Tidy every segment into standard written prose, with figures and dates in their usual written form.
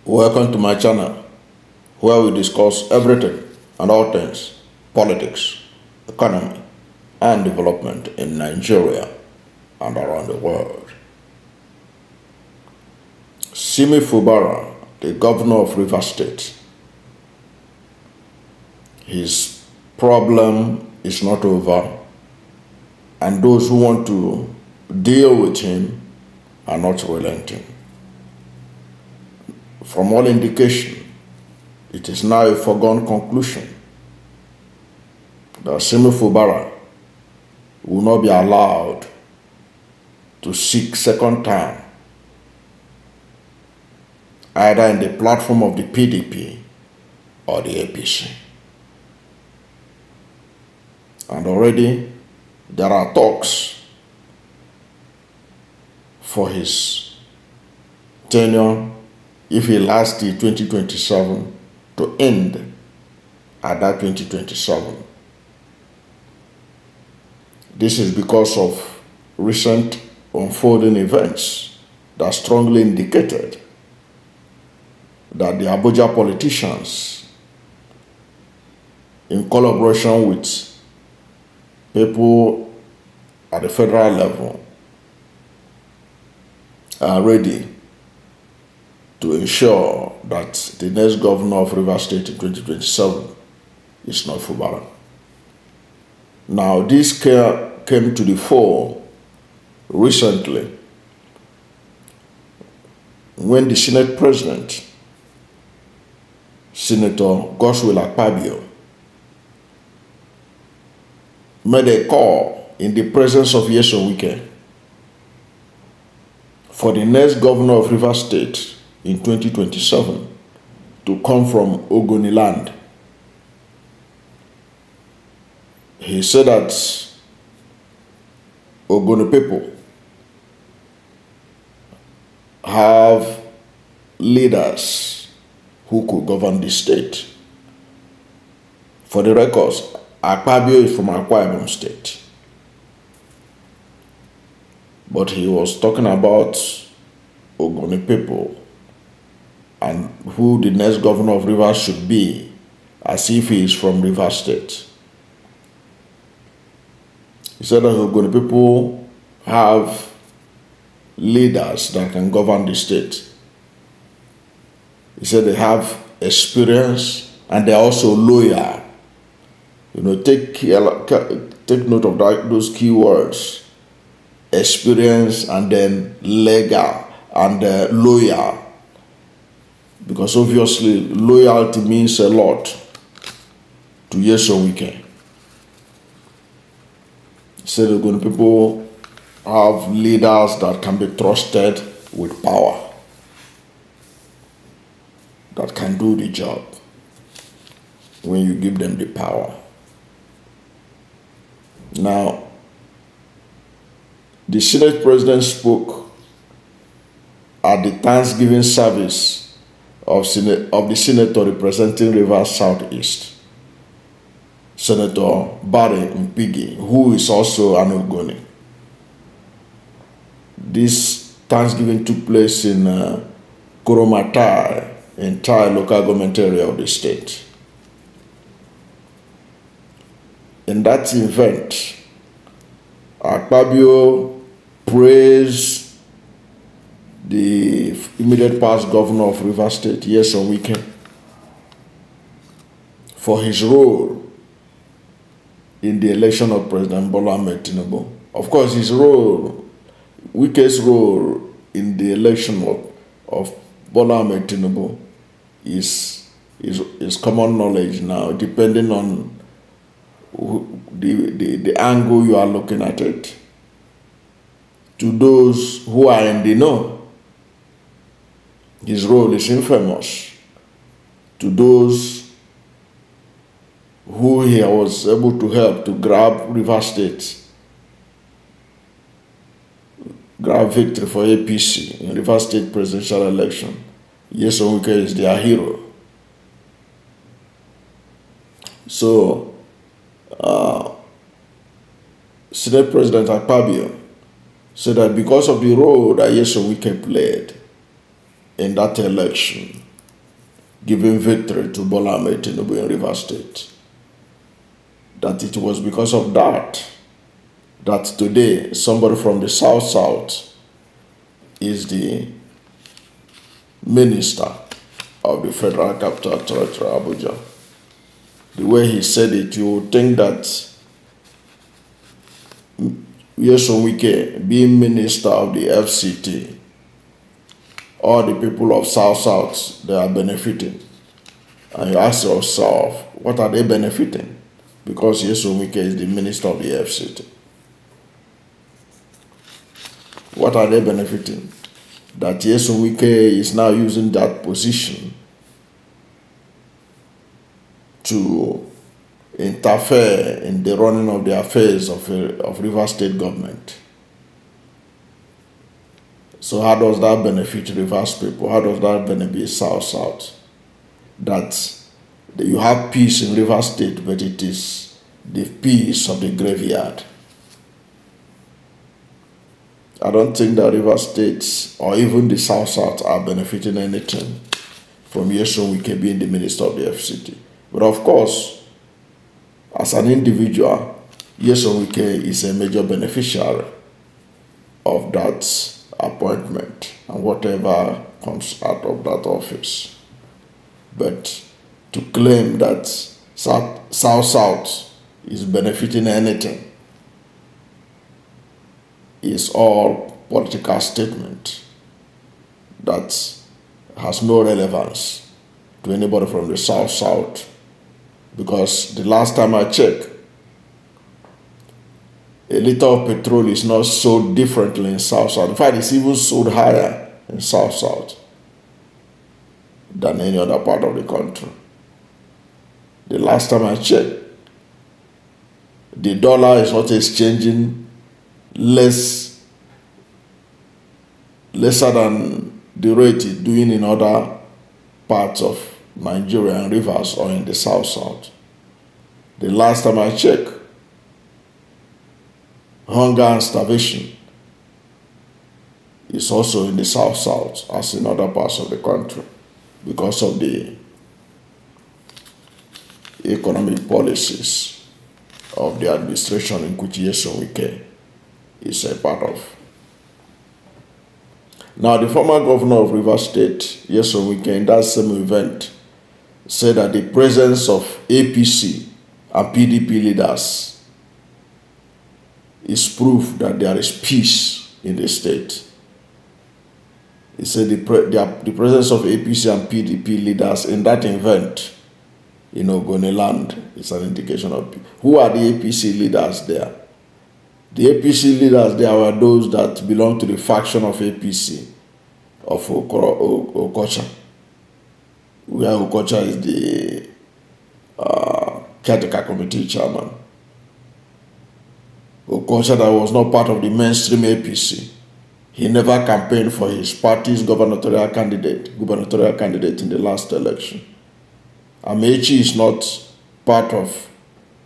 Welcome to my channel, where we discuss everything and all things, politics, economy, and development in Nigeria and around the world. Simi Fubara, the governor of Rivers State, his problem is not over, and those who want to deal with him are not relenting. From all indication, it is now a foregone conclusion that Simi Fubara will not be allowed to seek second term, either in the platform of the PDP or the APC. And already there are talks for his tenure, if he lasts till 2027, to end at that 2027. This is because of recent unfolding events that strongly indicated that the Abuja politicians, in collaboration with people at the federal level, are ready to ensure that the next governor of Rivers State in 2027 is not Fubara. Now, this came to the fore recently when the Senate President, Senator Godswill Akpabio, made a call in the presence of Nyesom Wike for the next governor of Rivers State in 2027 to come from Ogoni land. He said that Ogoni people have leaders who could govern the state. For the records, Akpabio is from Akwa Ibom State. But he was talking about Ogoni people and who the next governor of Rivers should be, as if he is from Rivers State. He said that Ogoni people have leaders that can govern the state. He said they have experience and they're also loyal. You know, take note of those key words: experience and then legal and loyal. Because obviously loyalty means a lot to Nyesom Wike. He said the Ogoni people have leaders that can be trusted with power, that can do the job when you give them the power. Now, the Senate President spoke at the Thanksgiving service of the senator representing Rivers Southeast, Senator Barry Mpigi, who is also an Ogoni. This Thanksgiving took place in Koromatai, entire local government area of the state. In that event, Akpabio praised the immediate past governor of Rivers State, Nyesom Wike, for his role in the election of President Bola Ahmed Tinubu. Of course, Wike's role in the election of Bola Ahmed Tinubu is common knowledge now, depending on the angle you are looking at it. To those who are in the know, his role is infamous. To those who he was able to help to grab Rivers State, grab victory for APC in Rivers State presidential election, Nyesom Wike is their hero. So, Senate President Akpabio said that because of the role that Nyesom Wike played in that election, giving victory to Bola Ahmed Tinubu in Rivers State. That it was because of that today somebody from the South is the minister of the Federal Capital Territory, Abuja. The way he said it, you would think that Nyesom Wike, being minister of the FCT, all the people of South, they are benefiting. And you ask yourself, what are they benefiting? Because Nyesom Wike is the minister of the FCT. What are they benefiting? That Nyesom Wike is now using that position to interfere in the running of the affairs of Rivers State government. So how does that benefit Rivers people? How does that benefit South? That you have peace in Rivers State, but it is the peace of the graveyard. I don't think that Rivers State or even the South are benefiting anything from Nyesom Wike being the minister of the FCT. But of course, as an individual, Nyesom Wike is a major beneficiary of that appointment and whatever comes out of that office. But to claim that South is benefiting anything is all political statement that has no relevance to anybody from the South. Because the last time I checked, a liter of petrol is not sold differently in South. In fact, it's even sold higher in South than any other part of the country. The last time I checked, the dollar is not exchanging lesser than the rate it's doing in other parts of Nigeria and Rivers or in the South. The last time I checked, hunger and starvation is also in the South as in other parts of the country because of the economic policies of the administration in which Nyesom Wike is a part of. Now, the former governor of Rivers State, Nyesom Wike, in that same event, said that the presence of APC and PDP leaders is proof that there is peace in the state. He said the presence of APC and PDP leaders in that event in Ogoni land is an indication of peace. Who are the APC leaders there? The APC leaders there were those that belong to the faction of APC of Okocha, where Okocha is the caretaker committee chairman. Okocha, that was not part of the mainstream APC. He never campaigned for his party's gubernatorial candidate in the last election. Amechi is not part of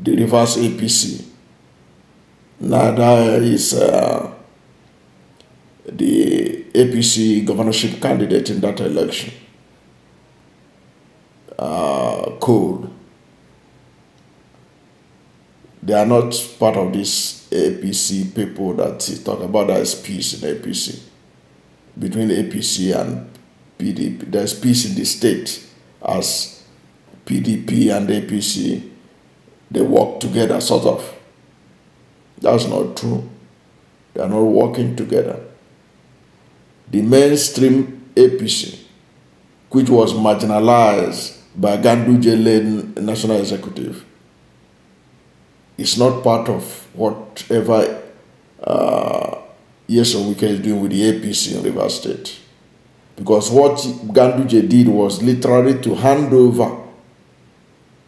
the Rivers APC. Neither is the APC governorship candidate in that election. Cole. They are not part of this APC people that he talk about. There is peace in APC. Between APC and PDP, there is peace in the state as PDP and APC, they work together, sort of. That's not true. They are not working together. The mainstream APC, which was marginalized by Ganduje-led National Executive, is not part of whatever Nyesom Wike is doing with the APC in Rivers State. Because what Ganduje did was literally to hand over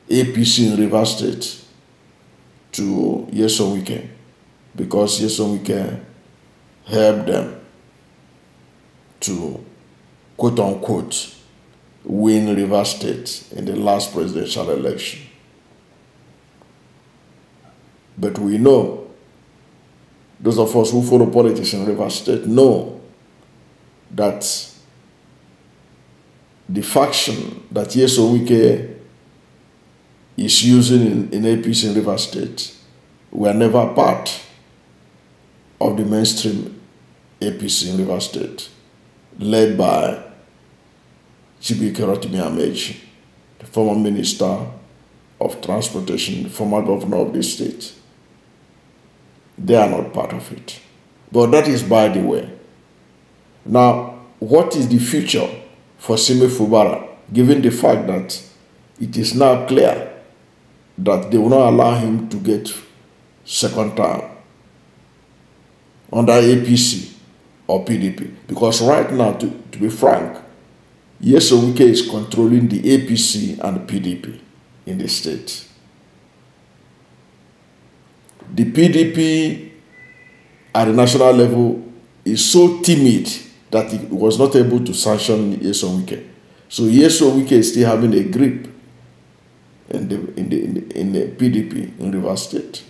APC in Rivers State to Nyesom Wike, because Nyesom Wike helped them to, quote-unquote, win Rivers State in the last presidential election. But we know, those of us who follow politics in Rivers State know that the faction that Nyesom Wike is using in APC in Rivers State were never part of the mainstream APC in Rivers State, led by Chibike Rotimi Amechi, the former Minister of Transportation, the former governor of the state. They are not part of it. But that is by the way. Now, what is the future for Simi Fubara, given the fact that it is now clear that they will not allow him to get second term under APC or PDP? Because right now, to be frank, Nyesom Wike is controlling the APC and PDP in the state. The PDP at the national level is so timid that it was not able to sanction Nyesom Wike. So Nyesom Wike is still having a grip in the PDP in Rivers State.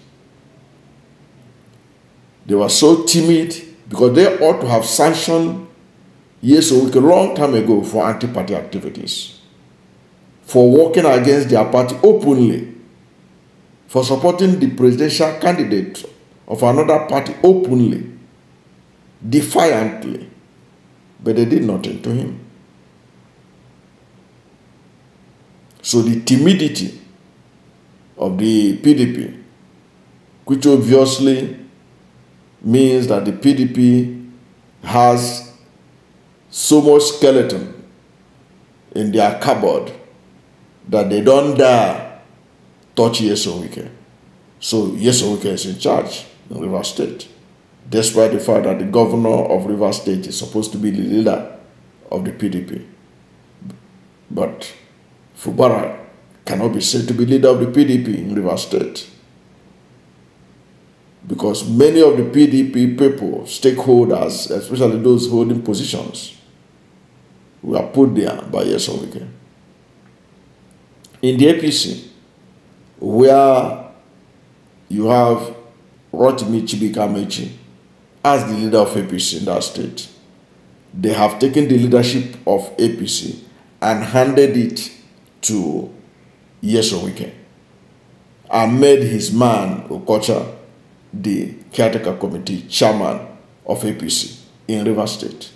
They were so timid because they ought to have sanctioned Nyesom Wike a long time ago for anti-party activities, for working against their party openly, for supporting the presidential candidate of another party openly, defiantly. But they did nothing to him. So the timidity of the PDP, which obviously means that the PDP has so much skeleton in their cupboard that they don't dare touch Nyesom Wike. So Nyesom Wike is in charge in Rivers State, despite the fact that the governor of Rivers State is supposed to be the leader of the PDP. But Fubara cannot be said to be leader of the PDP in Rivers State, because many of the PDP people, stakeholders, especially those holding positions, were put there by Nyesom Wike. In the APC, where you have Rotimi Chibike Amechi as the leader of APC in that state, they have taken the leadership of APC and handed it to Nyesom Wike and made his man, Okocha, the caretaker committee chairman of APC in Rivers State.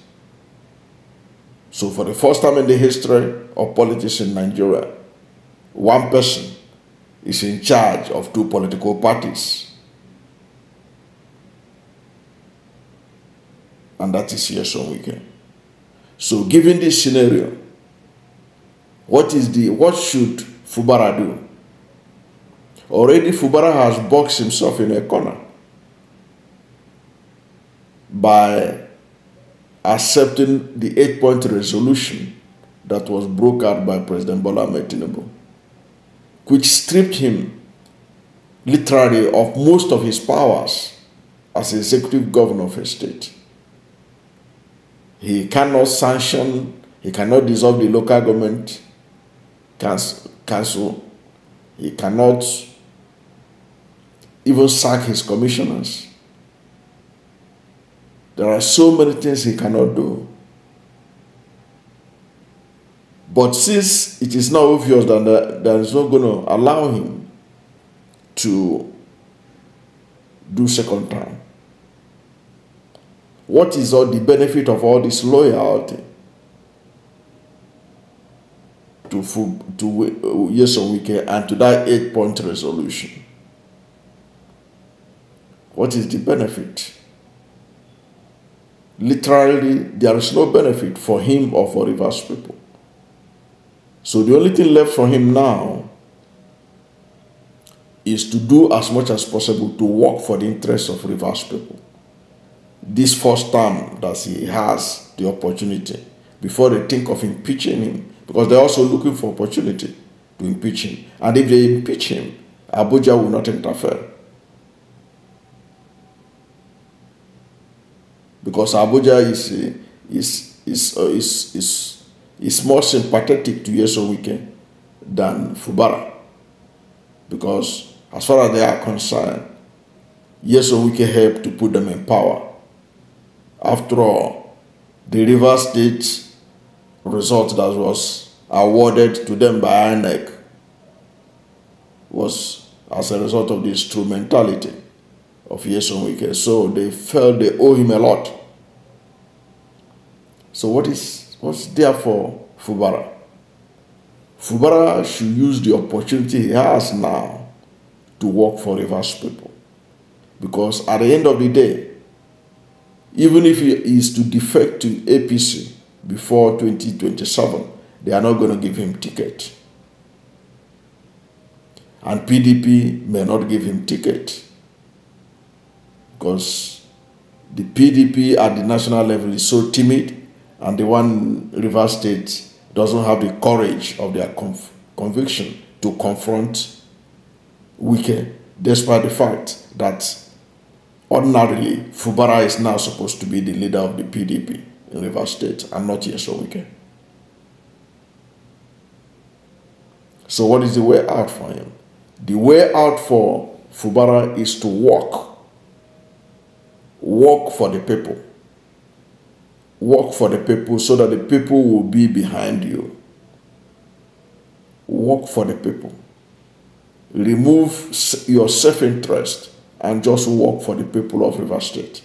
So for the first time in the history of politics in Nigeria, one person is in charge of two political parties, and that is Nyesom Wike. So given this scenario, what should Fubara do? Already Fubara has boxed himself in a corner by accepting the 8-point resolution that was brokered by President Bola Ahmed Tinubu, which stripped him literally of most of his powers as executive governor of a state. He cannot sanction, he cannot dissolve the local government council, he cannot even sack his commissioners. There are so many things he cannot do. But since it is now obvious that that is not going to allow him to do second term, what is all the benefit of all this loyalty to Nyesom Wike and to that 8-point resolution? What is the benefit? Literally, there is no benefit for him or for Rivers people. So the only thing left for him now is to do as much as possible to work for the interests of Rivers people. This first term that he has the opportunity, before they think of impeaching him, because they're also looking for opportunity to impeach him. And if they impeach him, Abuja will not interfere. Because Abuja is more sympathetic to Nyesom Wike than Fubara. Because as far as they are concerned, Nyesom Wike helped to put them in power. After all, the Rivers State result that was awarded to them by INEC was as a result of the instrumentality of Nyesom Wike. So they felt they owe him a lot. So what's there for Fubara? Fubara should use the opportunity he has now to work for Rivers people. Because at the end of the day, even if he is to defect to APC before 2027, they are not going to give him ticket. And PDP may not give him ticket. Because the PDP at the national level is so timid, and the one in Rivers State doesn't have the courage of their conviction to confront Wike, despite the fact that ordinarily Fubara is now supposed to be the leader of the PDP in Rivers State and not Nyesom Wike. So what is the way out for him? The way out for Fubara is to work for the people. Work for the people so that the people will be behind you. Work for the people. Remove your self-interest and just work for the people of Rivers State.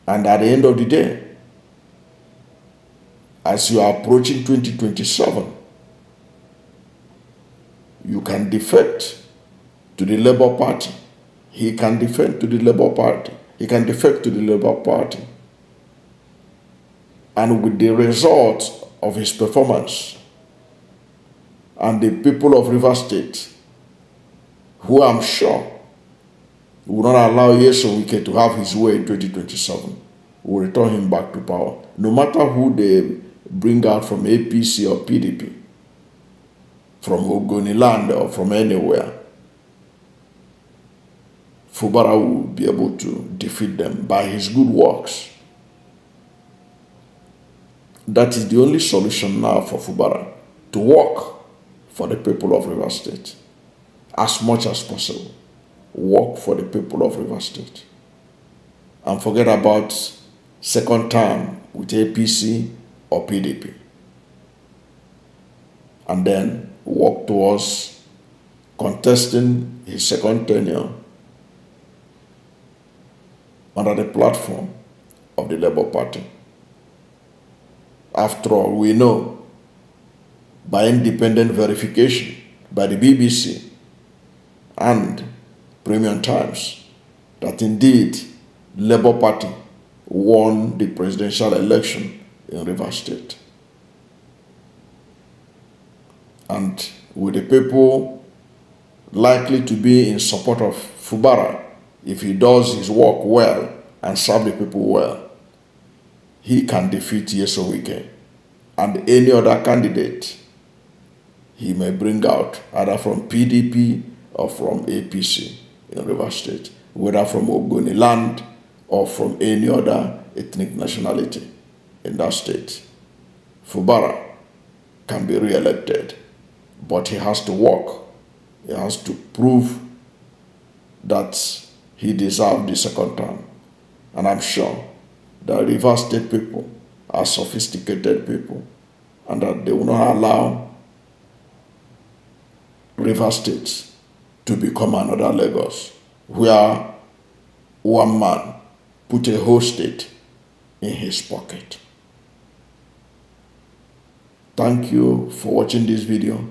And at the end of the day, as you are approaching 2027, you can defect to the Labour Party. He can defect to the Labour Party. He can defect to the Labour Party. And with the result of his performance, and the people of Rivers State, who I'm sure will not allow Nyesom Wike to have his way in 2027, will return him back to power. No matter who they bring out from APC or PDP, from Ogoni land or from anywhere, Fubara will be able to defeat them by his good works. That is the only solution now for Fubara, to work for the people of Rivers State as much as possible. Work for the people of Rivers State. And forget about second term with APC or PDP. And then work towards contesting his second tenure under the platform of the Labour Party. After all, we know by independent verification by the BBC and Premium Times that indeed Labour Party won the presidential election in Rivers State. And with the people likely to be in support of Fubara, if he does his work well and serve the people well, he can defeat Nyesom Wike and any other candidate he may bring out, either from PDP or from APC in Rivers State, whether from Ogoni land or from any other ethnic nationality in that state. Fubara can be re-elected, but he has to work. He has to prove that he deserved the second term. And I'm sure that Rivers State people are sophisticated people and that they will not allow Rivers State to become another Lagos, where one man put a whole state in his pocket. Thank you for watching this video.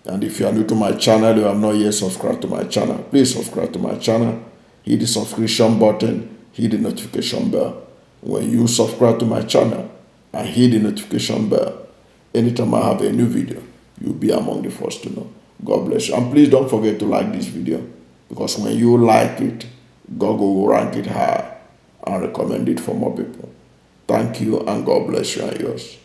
And if you are new to my channel, you have not yet subscribed to my channel, please subscribe to my channel. Hit the subscription button, hit the notification bell. When you subscribe to my channel and hit the notification bell, anytime I have a new video, you'll be among the first to know. God bless you. And please don't forget to like this video, because when you like it, Google will rank it high and recommend it for more people. Thank you, and God bless you and yours.